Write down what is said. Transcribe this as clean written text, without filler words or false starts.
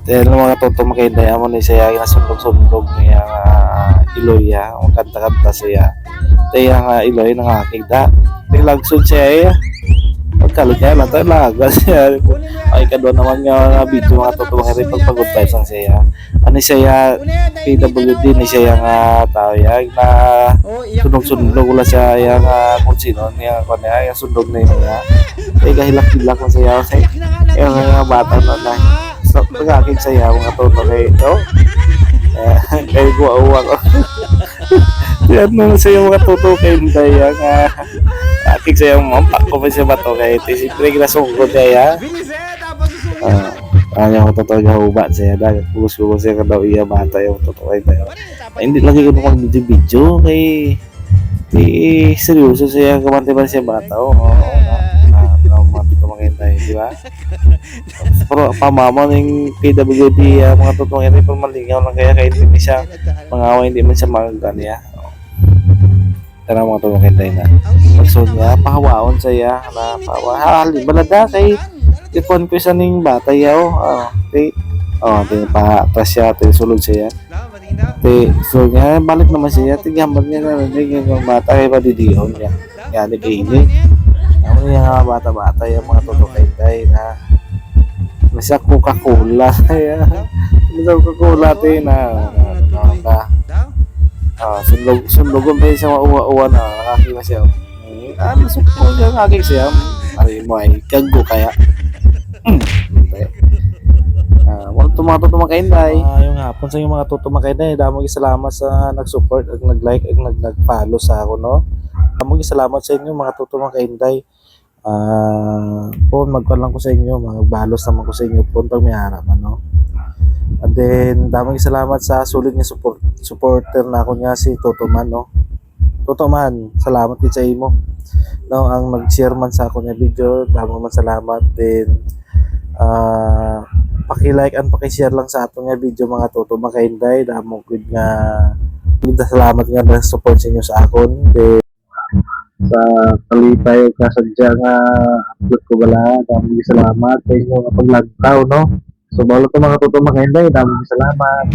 Dahil mga toto makinday amo ni siya nasundog-sundog niya iloy ya, ang kanta-kanta siya. Kaya nga iloy nangakigda. Tilagsod siya pagkalot niya lang tayo lagas siya. Ay kadwa naman nga video mga toto mga rin pagpagod vibes ang siya. Ano siya PWD ni siya nga tao ya na sunog-sundog wala siya yang kung sino niya kung niya yung sundog na niya. Kaya kahilak-hilak mo siya kasi yung mga bata na so, nagkakig saya mga toto kay ito kaya guwa-uwa ko yan naman saya mga toto kay Inday nga kakig saya mampak ko pa siya ba to kay siyempre kinasungkot kaya kanya ko toto gahuba siya dahil pugos-pugos siya ka daw iya bata yung toto kay tayo hindi lagi ko nung mag-video kay seryoso siya kamante ba siya bata di ba? Pero pamama ng PWD mga totoong ito pero malingaw lang kaya hindi siya mangawa hindi man siya magagano ya. Tara mga totoong ito na pagsun niya pahawaon siya na pahawa balada kay ipon ko sa ning bata yaw di pa atras siya sulod siya so niya balik naman siya tigyaman niya na yung bata kay padidihon niya yan nag-iinit ako yung mga bata-bata yung mga tutukay na nasa Coca-Cola kaya nasa Coca-Cola sunlogon pa sa mga uwa-uwa na nakakima siya nasukpo siya nakakik siya ay mo ay kago kaya mga tumatutong makainday yung hapon sa yung mga tutumakainday damang salamat sa nag-support at nag-like at nag-follow sa ako no. Maraming salamat sa inyo mga tutumang kainday. Po magkuhan lang ko sa inyo, magbalos naman ko sa inyo po pag may harap ano. And then daming salamat sa sulit niya supporter na ako niya si Toto Man no. Toto Man, salamat din sa imo. No, ang nag-share man sa ako niya video, daming man salamat din. Paki-like and paki-share lang sa ato niya video mga tutumang kainday. Damong good nga salamat nga na support sa inyo sa akon. Then sa kalipay kasadya nga upload ko bala dami salamat sa inyo nga paglagtaw no so bawal ko mga tuto makainday dami salamat